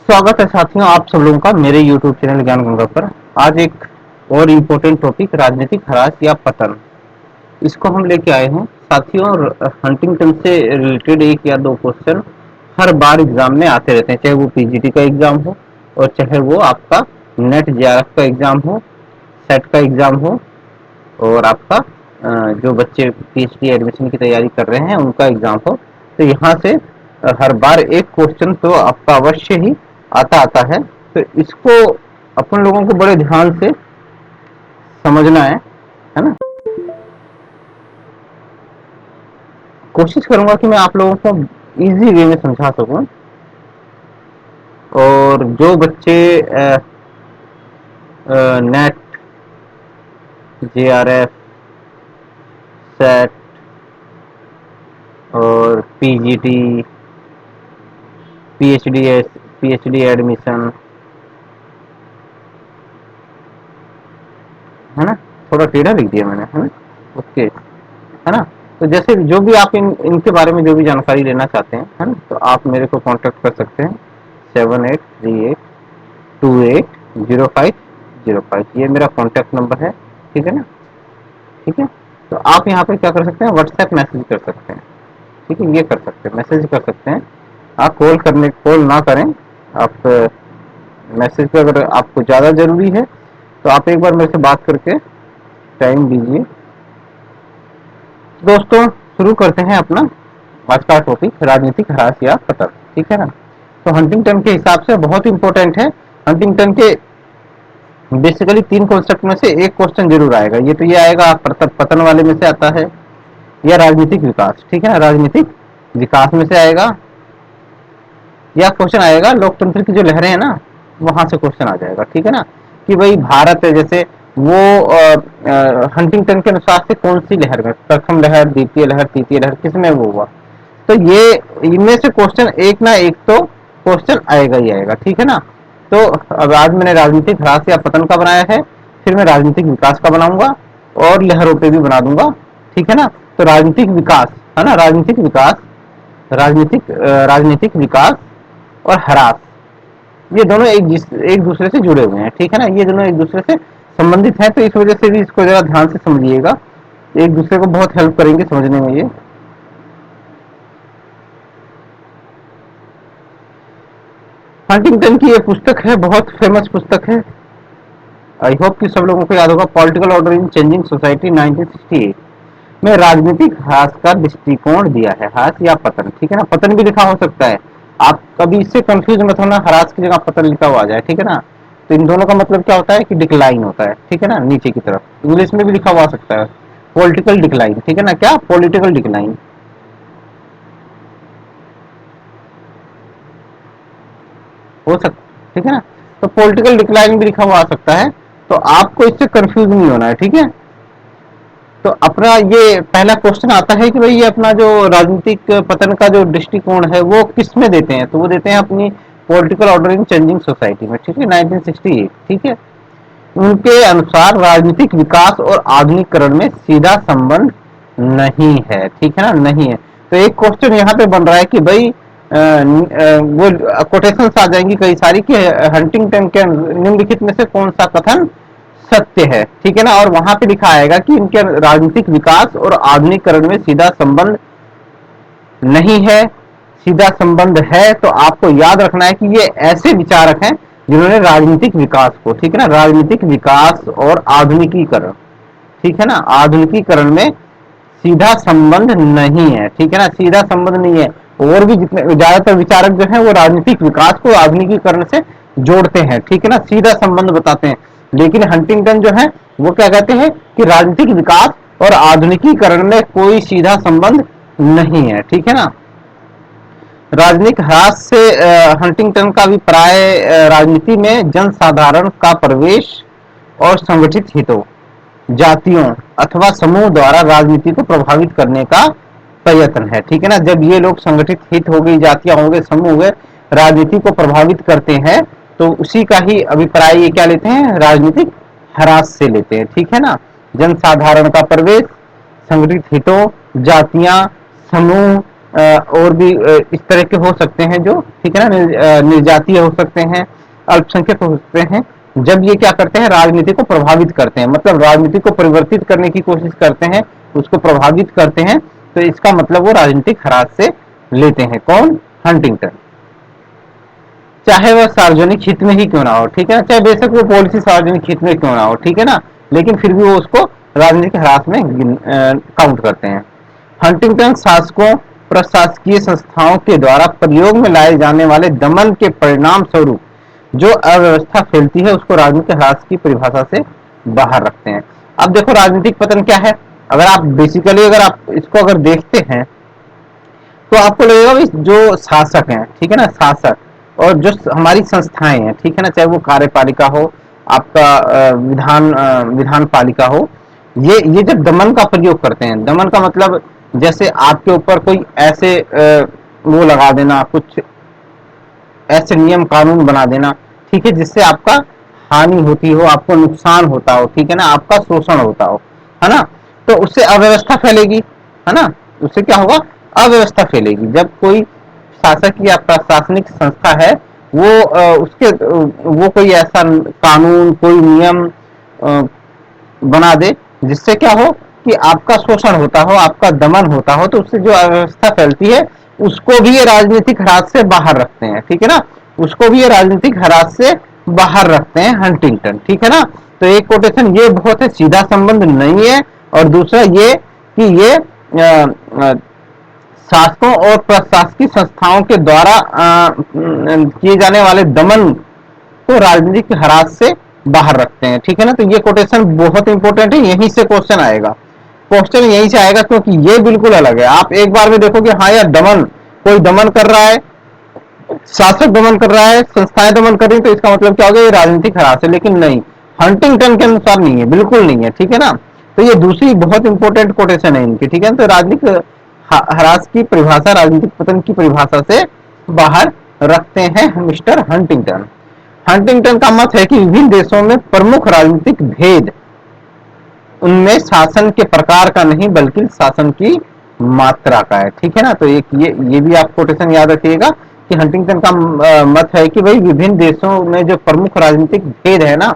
स्वागत है साथियों आप सब लोगों का मेरे YouTube चैनल ज्ञान गंगा पर। आज एक और इम्पोर्टेंट टॉपिक राजनीतिक ह्रास या पतन, इसको हम लेके आए हैं साथियों। हंटिंगटन से रिलेटेड एक या दो क्वेश्चन हर बार एग्जाम में आते रहते हैं, चाहे वो पीजीटी का एग्जाम हो और चाहे वो आपका नेट जेआरएफ का एग्जाम हो, सेट का एग्जाम हो और आपका जो बच्चे पीएचडी एडमिशन की तैयारी कर रहे हैं उनका एग्जाम हो। तो यहाँ से हर बार एक क्वेश्चन तो आपका अवश्य ही आता आता है। तो इसको अपन लोगों को बड़े ध्यान से समझना है ना। कोशिश करूंगा कि मैं आप लोगों को इजी वे में समझा सकूं, और जो बच्चे नेट जेआरएफ सेट और पीजीटी पीएचडी एडमिशन, है ना, थोड़ा टेढ़ा लिख दिया मैंने, है ना, ओके, है ना। तो जैसे जो भी आप इनके बारे में जो भी जानकारी लेना चाहते हैं, है ना, तो आप मेरे को कांटेक्ट कर सकते हैं 7838280505। ये मेरा कांटेक्ट नंबर है, ठीक है ना। ठीक है, तो आप यहाँ पे क्या कर सकते हैं, व्हाट्सएप मैसेज कर सकते हैं, ठीक है, ये कर सकते हैं, मैसेज कर सकते हैं। आप कॉल ना करें। आप मैसेज पे, अगर आपको ज़्यादा ज़रूरी है तो आप एक बार मेरे से बात करके टाइम दीजिए। दोस्तों शुरू करते हैं अपना आज का टॉपिक, राजनीतिक ह्रास या पतन, ठीक है ना। तो हंटिंगटन के हिसाब से बहुत इंपॉर्टेंट है। हंटिंगटन के बेसिकली तीन कॉन्सेप्ट में से एक क्वेश्चन जरूर आएगा, ये तो ये आएगा पतन वाले में से आता है, या राजनीतिक विकास, ठीक है ना, राजनीतिक विकास में से आएगा, या क्वेश्चन आएगा लोकतंत्र की जो लहरें हैं ना वहां से क्वेश्चन आ जाएगा, ठीक है ना। कि भाई भारत है, जैसे वो हंटिंगटन के अनुसार से कौन सी लहर में, प्रथम लहर, द्वितीय लहर, तृतीय लहर, किसमें वो हुआ। तो ये इनमें से क्वेश्चन एक ना एक तो क्वेश्चन आएगा ही आएगा, ठीक है ना। तो अब आज मैंने राजनीतिक ह्रास या पतन का बनाया है, फिर मैं राजनीतिक विकास का बनाऊंगा और लहरों पे भी बना दूंगा, ठीक है ना। तो राजनीतिक विकास, है ना, राजनीतिक विकास और ह्रास, ये दोनों एक दूसरे से जुड़े हुए हैं, ठीक है ना, ये दोनों एक दूसरे से संबंधित हैं। तो इस वजह से भी इसको जरा ध्यान से समझिएगा, एक दूसरे को बहुत हेल्प करेंगे समझने में। ये हंटिंगटन की ये पुस्तक है, बहुत फेमस पुस्तक है। आई होप कि सब लोगों को याद होगा, political order in changing society 1968 में राजनीतिक ह्रास का दृष्टिकोण दिया है, ह्रास या पतन, ठीक है ना, पतन भी लिखा हो सकता है। आप कभी इससे कंफ्यूज मत होना, ह्रास की जगह पतन लिखा हुआ आ जाए, ठीक है ना। तो इन दोनों का मतलब क्या होता है कि डिक्लाइन होता है, ठीक है ना, नीचे की तरफ। इंग्लिश में भी लिखा हुआ आ सकता है पॉलिटिकल डिक्लाइन, ठीक है ना, क्या पॉलिटिकल डिक्लाइन हो सकता, ठीक है ना। तो पॉलिटिकल डिक्लाइन भी लिखा हुआ आ सकता है, तो आपको इससे कंफ्यूज नहीं होना है, ठीक है। तो अपना ये पहला क्वेश्चन आता है कि भाई ये अपना जो राजनीतिक पतन का जो दृष्टिकोण है वो किस में देते हैं, तो वो देते हैं अपनी political order in changing society में, ठीक है, 1968, ठीक है। उनके अनुसार राजनीतिक विकास और आधुनिकीकरण में सीधा संबंध नहीं है, ठीक है ना, नहीं है। तो एक क्वेश्चन यहाँ पे बन रहा है कि भाई वो कोटेशन आ जाएंगी कई सारी कि हंटिंगटन के निम्नलिखित में से कौन सा कथन सत्य है, ठीक है ना। और वहां पे लिखा आएगा कि इनके राजनीतिक विकास और आधुनिकीकरण में सीधा संबंध नहीं है। सीधा संबंध है तो आपको याद रखना है कि ये ऐसे विचारक हैं जिन्होंने राजनीतिक विकास को, ठीक है ना, राजनीतिक विकास और आधुनिकीकरण, ठीक है ना, आधुनिकीकरण में सीधा संबंध नहीं है, ठीक है ना, सीधा संबंध नहीं है। और भी जितने ज्यादातर विचारक जो है वो राजनीतिक विकास को आधुनिकीकरण से जोड़ते हैं, ठीक है ना, सीधा संबंध बताते हैं। लेकिन हंटिंगटन जो है वो क्या कहते हैं कि राजनीतिक विकास और आधुनिकीकरण में कोई सीधा संबंध नहीं है, ठीक है ना। राजनीतिक ह्रास से हंटिंगटन का अभिप्राय राजनीति में जनसाधारण का प्रवेश और संगठित हितों, जातियों अथवा समूह द्वारा राजनीति को प्रभावित करने का प्रयत्न है, ठीक है ना। जब ये लोग संगठित हित हो गई, जातियां हो गए, समूह हो गए, राजनीति को प्रभावित करते हैं, तो उसी का ही अभिप्राय ये क्या लेते हैं, राजनीतिक ह्रास से लेते हैं, ठीक है ना। जनसाधारण का प्रवेश, संगठित हितों, जातियां, समूह और भी इस तरह के हो सकते हैं जो, ठीक है ना, निर्जातीय हो सकते हैं, अल्पसंख्यक हो सकते हैं। जब ये क्या करते हैं, राजनीति को प्रभावित करते हैं, मतलब राजनीति को परिवर्तित करने की कोशिश करते हैं, उसको प्रभावित करते हैं, तो इसका मतलब वो राजनीतिक हरास से लेते हैं। कौन? हंटिंगटन। चाहे वह सार्वजनिक हित में ही क्यों ना हो, ठीक है ना, चाहे बेशक वो पॉलिसी सार्वजनिक हित में क्यों ना हो, ठीक है ना, लेकिन फिर भी वो उसको राजनीतिक हरास में काउंट करते हैं। हंटिंगटन शासकों, प्रशासकीय संस्थाओं के द्वारा प्रयोग में लाए जाने वाले दमन के परिणाम स्वरूप जो अव्यवस्था फैलती है उसको राजनीतिक हरास की परिभाषा से बाहर रखते हैं। अब देखो राजनीतिक पतन क्या है, अगर आप बेसिकली अगर आप इसको अगर देखते हैं तो आपको लगेगा भाई जो शासक हैं, ठीक है ना, शासक और जो हमारी संस्थाएं हैं, ठीक है ना, चाहे वो कार्यपालिका हो, आपका विधान पालिका हो, ये जब दमन का प्रयोग करते हैं, दमन का मतलब जैसे आपके ऊपर कोई ऐसे वो लगा देना, कुछ ऐसे नियम कानून बना देना, ठीक है, जिससे आपका हानि होती हो, आपको नुकसान होता हो, ठीक है ना, आपका शोषण होता हो, है ना, तो उससे अव्यवस्था फैलेगी, है ना, उससे क्या होगा, अव्यवस्था फैलेगी। जब कोई शासक या प्रशासनिक संस्था है वो उसके वो कोई ऐसा कानून, कोई नियम बना दे जिससे क्या हो कि आपका शोषण होता हो, आपका दमन होता हो, तो उससे जो अव्यवस्था फैलती है उसको भी ये राजनीतिक हरास से बाहर रखते हैं, ठीक है ना, उसको भी ये राजनीतिक हरास से बाहर रखते हैं हंटिंगटन, ठीक है ना। तो एक कोटेशन ये बहुत है, सीधा संबंध नहीं है, और दूसरा ये कि ये शासकों और प्रशासकीय संस्थाओं के द्वारा किए जाने वाले दमन को राजनीतिक हरास से बाहर रखते हैं, ठीक है ना। तो ये कोटेशन बहुत इंपॉर्टेंट है, यहीं से क्वेश्चन आएगा, क्वेश्चन यहीं से आएगा, क्योंकि ये बिल्कुल अलग है। आप एक बार में देखोगे हाँ यार दमन, कोई दमन कर रहा है, शासक दमन कर रहा है, संस्थाएं दमन कर रही है, तो इसका मतलब क्या हो गया, ये राजनीतिक हरास है, लेकिन नहीं, हंटिंगटन के अनुसार नहीं है, बिल्कुल नहीं है, ठीक है ना। तो ये दूसरी बहुत इंपॉर्टेंट कोटेशन है इनकी, ठीक है। तो राजनीतिक हरास की परिभाषा राजनीतिक पतन की परिभाषा से बाहर रखते हैं मिस्टर हंटिंगटन। हंटिंगटन का मत है कि विभिन्न देशों में प्रमुख राजनीतिक भेद उनमें शासन के प्रकार का नहीं बल्कि शासन की मात्रा का है, ठीक है ना। तो एक ये भी आप कोटेशन याद रखिएगा कि हंटिंगटन का मत है कि भाई विभिन्न देशों में जो प्रमुख राजनीतिक भेद है ना,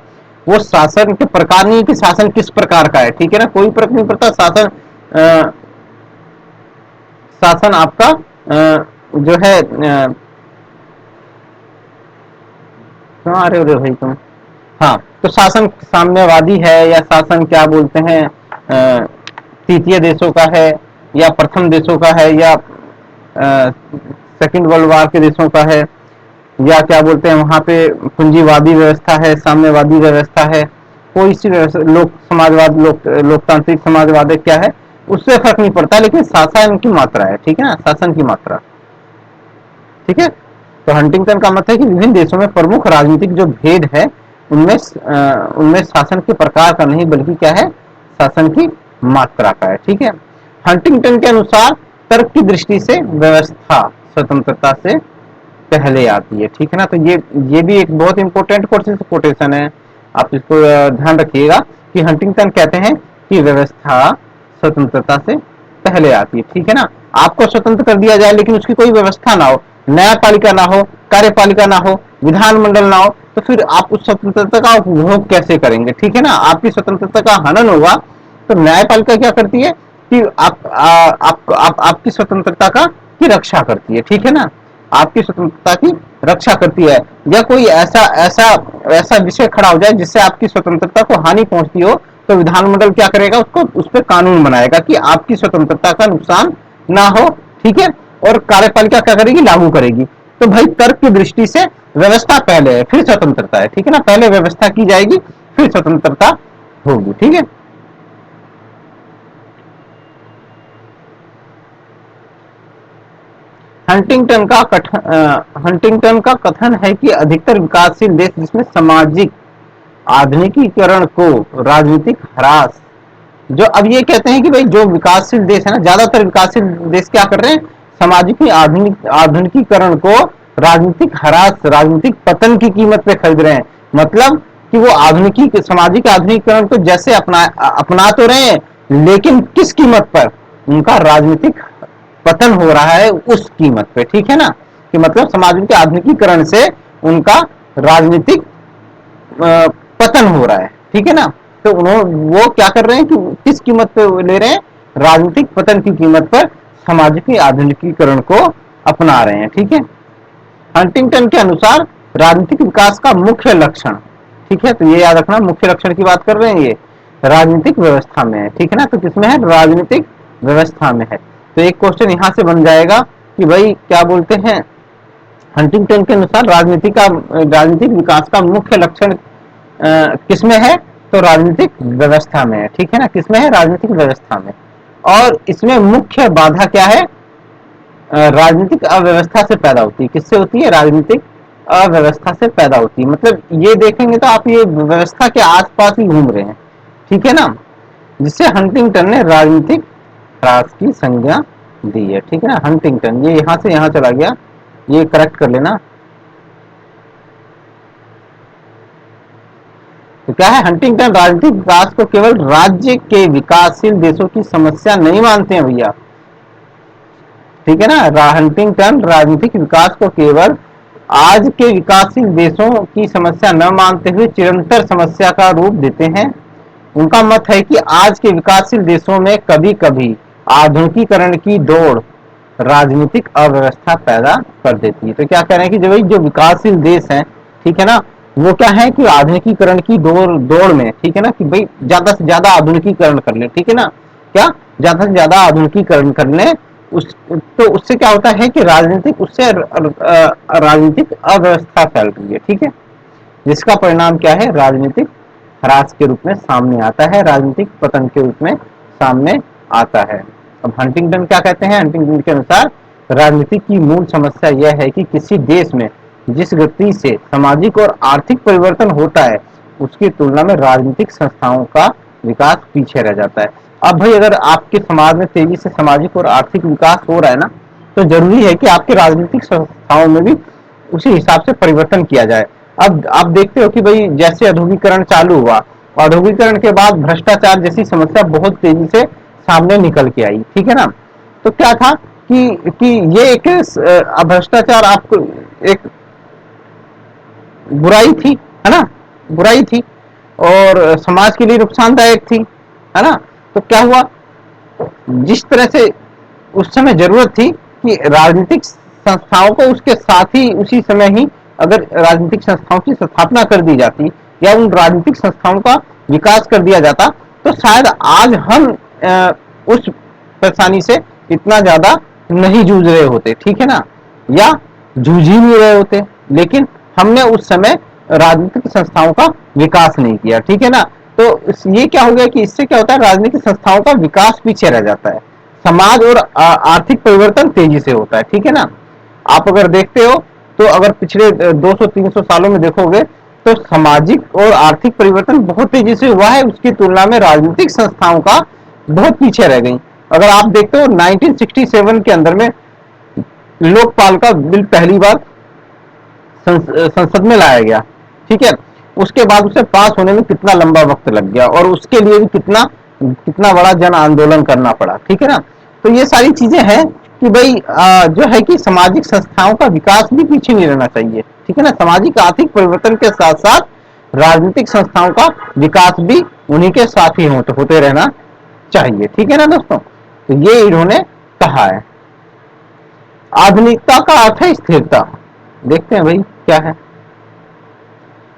वो शासन के प्रकार नहीं कि शासन किस प्रकार का है, ठीक है ना, कोई फर्क नहीं पड़ता, शासन आपका जो है क्यों आ रहे हो रे भाई तुम, हाँ, तो शासन साम्यवादी है या शासन क्या बोलते हैं तृतीय देशों का है या प्रथम देशों का है या सेकंड वर्ल्ड वार के देशों का है, या क्या बोलते हैं वहां पे पूंजीवादी व्यवस्था है, साम्यवादी व्यवस्था है, कोई सी व्यवस्था, लोक समाजवाद, लोकतांत्रिक समाजवाद है, क्या है, उससे फर्क नहीं पड़ता, लेकिन शासन की मात्रा है, ठीक है ना, शासन की मात्रा, ठीक है। तो हंटिंगटन का मत है कि विभिन्न देशों में प्रमुख राजनीतिक जो भेद है उनमें शासन के प्रकार का नहीं बल्कि क्या है, शासन की मात्रा का है, ठीक है। हंटिंगटन के अनुसार तर्क की दृष्टि से व्यवस्था स्वतंत्रता से पहले आती है, ठीक है ना। तो ये भी एक बहुत इंपॉर्टेंट कोटेशन है, आप इसको ध्यान रखिएगा कि हंटिंगटन कहते हैं कि व्यवस्था स्वतंत्रता से पहले आती है, ठीक है ना। आपको स्वतंत्र कर दिया जाए लेकिन उसकी कोई व्यवस्था ना हो, न्यायपालिका ना हो, कार्यपालिका ना हो, विधानमंडल ना हो, तो फिर आप उस स्वतंत्रता का उपभोग कैसे करेंगे, ठीक है ना। आपकी स्वतंत्रता का हनन होगा, तो न्यायपालिका क्या करती है कि आपकी स्वतंत्रता का की रक्षा करती है, ठीक है ना, आपकी स्वतंत्रता की रक्षा करती है। या कोई ऐसा ऐसा ऐसा विषय खड़ा हो जाए जिससे आपकी स्वतंत्रता को हानि पहुंचती हो, तो विधानमंडल क्या करेगा, उसको उस पर कानून बनाएगा कि आपकी स्वतंत्रता का नुकसान ना हो, ठीक है, और कार्यपालिका क्या करेगी, लागू करेगी। तो भाई तर्क की दृष्टि से व्यवस्था पहले है फिर स्वतंत्रता है, ठीक है ना, पहले व्यवस्था की जाएगी फिर स्वतंत्रता होगी, ठीक है। हंटिंगटन का कथन है कि अधिकतर विकासशील देश जिसमें सामाजिक आधुनिकीकरण को राजनीतिक हरास, जो अब ये कहते हैं कि भाई जो विकासशील देश है ना, ज्यादातर विकासशील देश क्या कर रहे हैं, सामाजिक आधुनिकीकरण को राजनीतिक हरास, राजनीतिक पतन की कीमत पे खरीद रहे हैं। मतलब कि वो आधुनिकी सामाजिक आधुनिकीकरण को जैसे अपना अपना तो रहे हैं, लेकिन किस कीमत पर, उनका राजनीतिक पतन हो रहा है उस कीमत पे, ठीक है ना, कि मतलब समाज के आधुनिकीकरण से उनका राजनीतिक पतन हो रहा है, ठीक है ना। तो उन्होंने वो क्या कर रहे हैं कि किस कीमत पे ले रहे हैं, राजनीतिक पतन की कीमत पर समाज के आधुनिकीकरण को अपना रहे हैं, ठीक है। हंटिंगटन के अनुसार राजनीतिक विकास का मुख्य लक्षण, ठीक है, तो ये याद रखना, मुख्य लक्षण की बात कर रहे हैं ये, राजनीतिक व्यवस्था में है, ठीक है ना। तो किसमें है, राजनीतिक व्यवस्था में है। तो एक क्वेश्चन यहां से बन जाएगा कि भाई क्या बोलते हैं, हंटिंगटन के अनुसार राजनीतिक विकास का मुख्य लक्षण किसमें है, तो राजनीतिक व्यवस्था में है, ठीक है ना, किसमें है, राजनीतिक व्यवस्था में। और इसमें मुख्य बाधा क्या है, राजनीतिक अव्यवस्था से पैदा होती है, किससे होती है, राजनीतिक अव्यवस्था से पैदा होती है। मतलब ये देखेंगे तो आप ये व्यवस्था के आसपास ही घूम रहे हैं, ठीक है ना, जिससे हंटिंगटन ने राजनीतिक ह्रास की संज्ञा दी है, ठीक है ना। हंटिंगटन, ये यहां से यहां चला गया, ये करेक्ट कर लेना। तो क्या है, हंटिंगटन राजनीतिक विकास को केवल राज्य के विकासशील देशों की समस्या नहीं मानते हैं भैया, ठीक है ना। हंटिंगटन राजनीतिक विकास को केवल आज के विकासशील देशों की समस्या न मानते हुए चिरंतर समस्या का रूप देते हैं। उनका मत है कि आज के विकासशील देशों में कभी कभी आधुनिकीकरण की दौड़ राजनीतिक अव्यवस्था पैदा कर देती है। तो क्या कह रहे हैं कि जो विकासशील देश हैं, ठीक है ना, वो क्या है कि आधुनिकीकरण की दौड़ दौड़ में, ठीक है ना, कि भाई ज्यादा से ज्यादा आधुनिकीकरण कर ले, ठीक है ना, क्या ज्यादा से ज्यादा आधुनिकीकरण कर ले, उस तो उससे क्या होता है कि राजनीतिक अव्यवस्था फैल रही है, ठीक है, जिसका परिणाम क्या है, राजनीतिक ह्रास के रूप में सामने आता है, राजनीतिक पतन के रूप में सामने आता है। अब हंटिंगटन क्या कहते हैं, हंटिंगटन के अनुसार राजनीति की मूल समस्या यह है कि किसी देश में जिस गति से सामाजिक और आर्थिक परिवर्तन होता है उसकी तुलना में राजनीतिक संस्थाओं का विकास पीछे रह जाता है। अब भाई अगर आपके समाज में तेजी से सामाजिक और आर्थिक विकास हो रहा है ना, तो जरूरी है कि आपकी राजनीतिक संस्थाओं में भी उसी हिसाब से परिवर्तन किया जाए। अब आप देखते हो कि भाई जैसे औद्योगिकरण चालू हुआ, औद्योगिकरण के बाद भ्रष्टाचार जैसी समस्या बहुत तेजी से सामने निकल के आई, ठीक है ना। तो क्या था कि ये एक भ्रष्टाचार आपको एक बुराई थी, है ना, बुराई थी और समाज के लिए नुकसानदायक थी, है ना। तो क्या हुआ, जिस तरह से उस समय जरूरत थी कि राजनीतिक संस्थाओं को उसके साथ ही उसी समय ही अगर राजनीतिक संस्थाओं की स्थापना कर दी जाती या उन राजनीतिक संस्थाओं का विकास कर दिया जाता, तो शायद आज हम उस परेशानी से इतना ज्यादा नहीं जूझ रहे होते, ठीक है ना, या जूझ ही नहीं रहे होते। लेकिन हमने उस समय राजनीतिक संस्थाओं का विकास नहीं किया, ठीक है ना। तो ये क्या हो गया कि इससे क्या होता है, राजनीतिक संस्थाओं का विकास पीछे रह जाता है, समाज और आर्थिक परिवर्तन तेजी से होता है, ठीक है ना। आप अगर देखते हो तो अगर पिछले 200-300 सालों में देखोगे तो सामाजिक और आर्थिक परिवर्तन बहुत तेजी से हुआ है, उसकी तुलना में राजनीतिक संस्थाओं का बहुत पीछे रह गई। अगर आप देखते हो 1967 के अंदर में लोकपाल का बिल पहली बार संसद में लाया गया, ठीक है, उसके बाद उसे पास होने में कितना लंबा वक्त लग गया और उसके लिए भी कितना कितना बड़ा जन आंदोलन करना पड़ा, ठीक है ना। तो ये सारी चीजें हैं कि भाई जो है कि सामाजिक संस्थाओं का विकास भी पीछे नहीं रहना चाहिए, ठीक है ना, सामाजिक आर्थिक परिवर्तन के साथ साथ राजनीतिक संस्थाओं का विकास भी उन्हीं के साथ ही होते रहना चाहिए, ठीक है ना दोस्तों। तो ये इन्होंने कहा है। आधुनिकता का अर्थ है स्थिरता, देखते हैं भाई क्या है।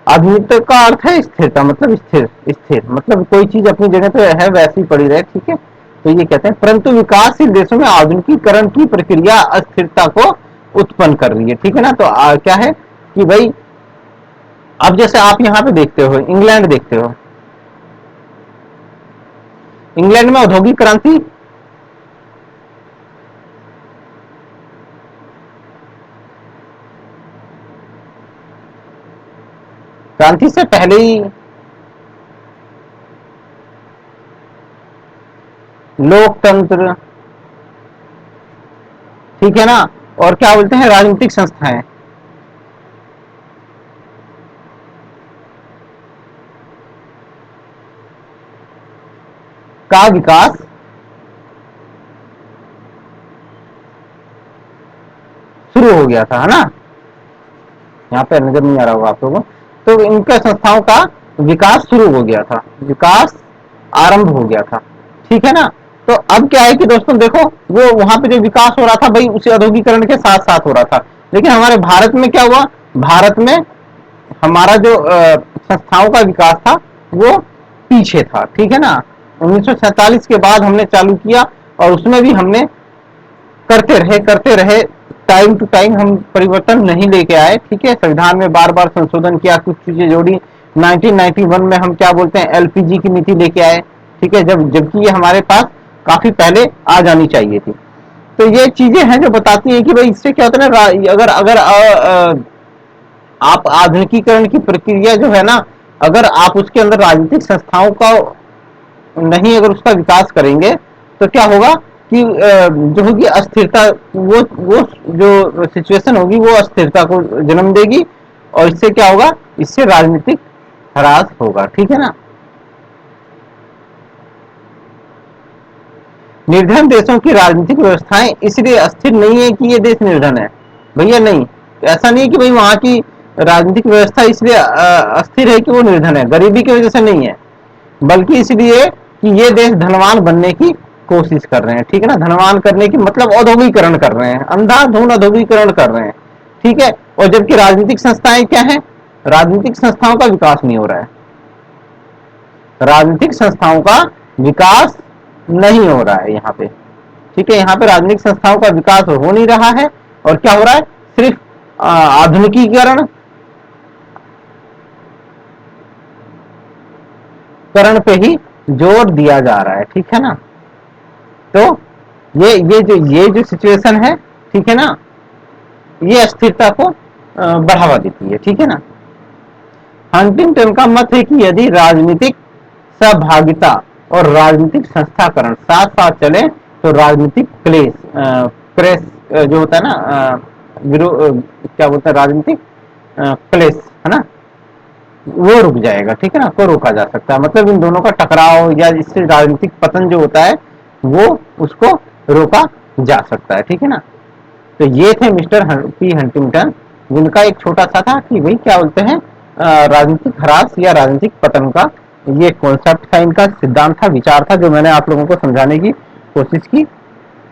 आधुनिकता का अर्थ है स्थिरता, मतलब स्थिर, स्थिर मतलब कोई चीज अपनी जगह पे है वैसी पड़ी रहे, ठीक है। तो ये कहते हैं, परंतु विकासशील देशों में आधुनिकीकरण की प्रक्रिया अस्थिरता को उत्पन्न कर रही है, ठीक है ना। तो क्या है कि भाई अब जैसे आप यहाँ पे देखते हो, इंग्लैंड देखते हो, इंग्लैंड में औद्योगिक क्रांति क्रांति से पहले ही लोकतंत्र, ठीक है ना, और क्या बोलते हैं, राजनीतिक संस्थाएं का विकास शुरू हो गया था, है ना। यहाँ पे नजर नहीं आ रहा होगा आप लोगों को। तो इनका संस्थाओं का विकास शुरू हो गया था, विकास आरंभ हो गया था, ठीक है ना। तो अब क्या है कि दोस्तों देखो, वो वहां पे जो विकास हो रहा था भाई उसी औद्योगिकरण के साथ साथ हो रहा था। लेकिन हमारे भारत में क्या हुआ, भारत में हमारा जो संस्थाओं का विकास था वो पीछे था, ठीक है ना। 1947 के बाद हमने चालू किया और उसमें भी हमने करते रहे, टाइम टू टाइम हम परिवर्तन नहीं लेके आए, ठीक है। संविधान में बार बार संशोधन किया, कुछ चीजें जोड़ी। 1991 में हम क्या बोलते हैं, एलपीजी की नीति लेके आए, ठीक है, जबकि ये हमारे पास काफी पहले आ जानी चाहिए थी। तो ये चीजें हैं जो बताती हैं कि भाई इससे क्या होता है ना, अगर अगर आप आधुनिकीकरण की प्रक्रिया जो है ना, अगर आप उसके अंदर राजनीतिक संस्थाओं का नहीं अगर उसका विकास करेंगे तो क्या होगा कि जो होगी अस्थिरता, वो जो सिचुएशन होगी वो अस्थिरता को जन्म देगी और इससे क्या होगा, इससे राजनीतिक ह्रास होगा, ठीक है ना। निर्धन देशों की राजनीतिक व्यवस्थाएं इसलिए अस्थिर नहीं है कि ये देश निर्धन है, भैया नहीं। ऐसा नहीं है कि भाई वहां की राजनीतिक व्यवस्था इसलिए अस्थिर है कि वो निर्धन है, गरीबी की वजह से नहीं है, बल्कि इसलिए कि ये देश धनवान बनने की कोशिश कर रहे हैं, ठीक है ना। धनवान करने की मतलब औद्योगिकरण कर रहे हैं, अंधाधुंध औद्योगिकरण कर रहे हैं, ठीक है। और जबकि राजनीतिक संस्थाएं क्या है, राजनीतिक संस्थाओं का विकास नहीं हो रहा है, राजनीतिक संस्थाओं का विकास नहीं हो रहा है यहाँ पे, ठीक है। यहाँ पे राजनीतिक संस्थाओं का विकास हो नहीं रहा है और क्या हो रहा है, सिर्फ आधुनिकीकरण करण पे ही जोर दिया जा रहा है, ठीक है ना। तो ये जो सिचुएशन है, ठीक है ना, ये अस्थिरता को बढ़ावा देती है, ठीक है ना। हंटिंगटन का मत है कि यदि राजनीतिक सहभागिता और राजनीतिक संस्थाकरण साथ साथ चले तो राजनीतिक प्रेस जो होता है ना, क्या बोलते हैं, राजनीतिक प्लेस, है ना, वो रुक जाएगा, ठीक है ना, को रोका जा सकता है। मतलब इन दोनों का टकराव या इससे राजनीतिक पतन जो होता है वो उसको रोका जा सकता है, ठीक है ना। तो ये थे मिस्टर पी हंटिंगटन, जिनका एक छोटा सा था कि भाई क्या बोलते हैं, राजनीतिक ह्रास या राजनीतिक पतन का ये कॉन्सेप्ट था, इनका सिद्धांत था, विचार था, जो मैंने आप लोगों को समझाने की कोशिश की।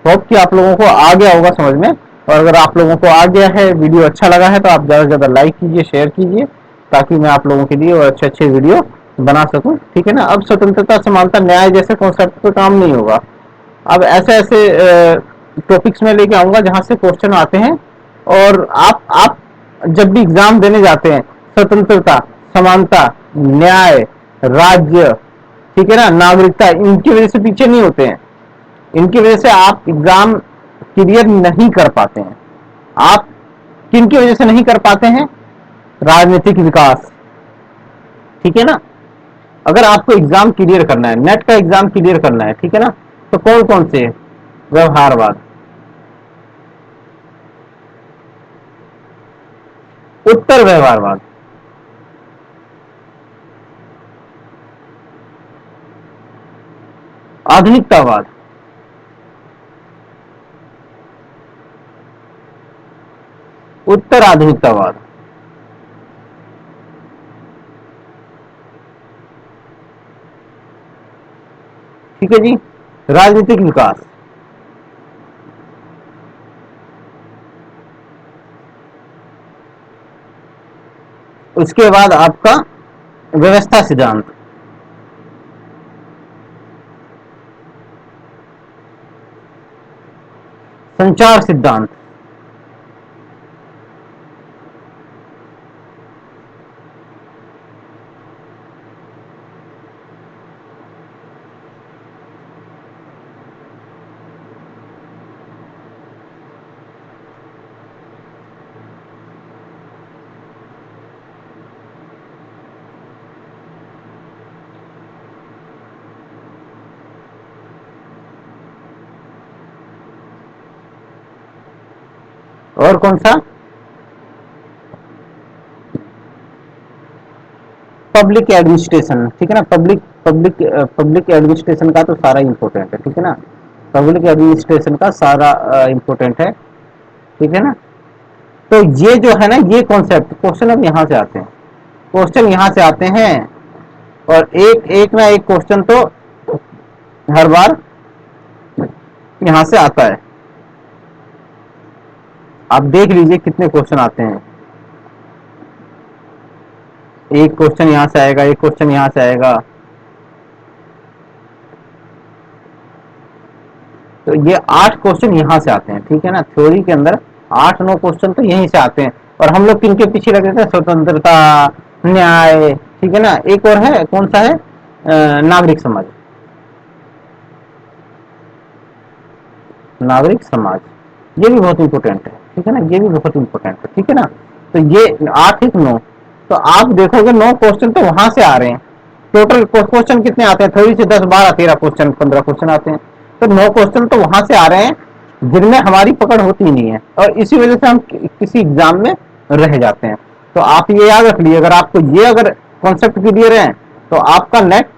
होप कि आप लोगों को आ गया होगा समझ में। और अगर आप लोगों को आ गया है, वीडियो अच्छा लगा है, तो आप ज़्यादा से ज़्यादा लाइक कीजिए, शेयर कीजिए, ताकि मैं आप लोगों के लिए और अच्छे अच्छे वीडियो बना सकूं, ठीक है ना। अब स्वतंत्रता, समानता, न्याय जैसे कॉन्सेप्ट पे काम नहीं होगा, अब ऐसे ऐसे टॉपिक्स में लेके आऊंगा जहां से क्वेश्चन आते हैं और आप जब भी एग्जाम देने जाते हैं, स्वतंत्रता, समानता, न्याय, राज्य, ठीक है ना, नागरिकता, इनकी वजह से पीछे नहीं होते हैं, इनकी वजह से आप एग्जाम क्लियर नहीं कर पाते हैं। आप किन की वजह से नहीं कर पाते हैं, राजनीतिक विकास, ठीक है ना। अगर आपको एग्जाम क्लियर करना है, नेट का एग्जाम क्लियर करना है, ठीक है ना, तो कौन कौन से, व्यवहारवाद, उत्तर व्यवहारवाद, आधुनिकतावाद, उत्तर आधुनिकतावाद, ठीक है जी। राजनीतिक विकास, उसके बाद आपका व्यवस्था सिद्धांत, संचार सिद्धांत, और कौन सा, पब्लिक एडमिनिस्ट्रेशन, ठीक है ना। पब्लिक एडमिनिस्ट्रेशन का तो सारा इंपॉर्टेंट है, ठीक है ना। पब्लिक एडमिनिस्ट्रेशन का सारा इंपॉर्टेंट है, ठीक है ना। तो ये जो है ना, ये कॉन्सेप्ट क्वेश्चन अब यहां से आते हैं, क्वेश्चन यहां से आते हैं, और एक एक ना एक क्वेश्चन तो हर बार यहां से आता है। आप देख लीजिए कितने क्वेश्चन आते हैं, एक क्वेश्चन यहां से आएगा, एक क्वेश्चन यहां से आएगा। तो ये 8 क्वेश्चन यहां से आते हैं, ठीक है ना, थ्योरी के अंदर 8-9 क्वेश्चन तो यहीं से आते हैं। और हम लोग किनके पीछे लगे थे? स्वतंत्रता, न्याय, ठीक है ना, एक और है, कौन सा है, नागरिक समाज, नागरिक समाज, ये भी बहुत इंपॉर्टेंट है, ठीक है ना, ये भी बहुत इंपॉर्टेंट है, ठीक है ना। तो ये 8-9, तो आप देखोगे 9 क्वेश्चन तो वहां से आ रहे हैं। टोटल क्वेश्चन कितने आते हैं? थोड़ी से 10-12-13 क्वेश्चन, 15 क्वेश्चन आते हैं। तो 9 क्वेश्चन तो वहां से आ रहे हैं जिनमें हमारी पकड़ होती ही नहीं है, और इसी वजह से हम किसी एग्जाम में रह जाते हैं। तो आप ये याद रख लीजिए, अगर आपको ये अगर कॉन्सेप्ट क्लियर है तो आपका नेट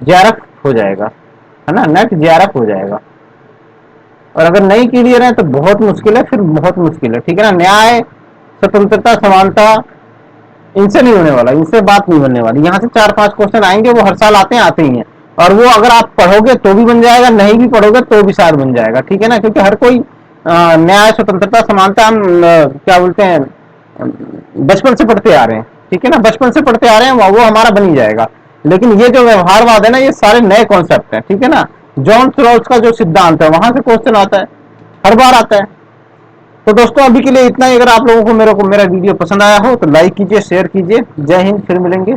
जेआरएफ हो जाएगा, है ना, नेट जेआरएफ हो जाएगा। और अगर नहीं क्लियर है तो बहुत मुश्किल है, फिर बहुत मुश्किल है, ठीक है ना। न्याय, स्वतंत्रता, समानता, इनसे नहीं होने वाला, इनसे बात नहीं बनने वाली। यहाँ से 4-5 क्वेश्चन आएंगे, वो हर साल आते हैं, आते ही हैं, और वो अगर आप पढ़ोगे तो भी बन जाएगा, नहीं भी पढ़ोगे तो भी शायद बन जाएगा, ठीक है ना, क्योंकि हर कोई न्याय, स्वतंत्रता, समानता हम क्या बोलते हैं, बचपन से पढ़ते आ रहे हैं, ठीक है ना, बचपन से पढ़ते आ रहे हैं, वो हमारा बन ही जाएगा। लेकिन ये जो व्यवहारवाद है ना, ये सारे नए कॉन्सेप्ट हैं, ठीक है ना। जॉन स्ट्रॉस का जो सिद्धांत है वहां से क्वेश्चन आता है, हर बार आता है। तो दोस्तों अभी के लिए इतना ही। अगर आप लोगों को मेरा वीडियो पसंद आया हो तो लाइक कीजिए, शेयर कीजिए। जय हिंद, फिर मिलेंगे।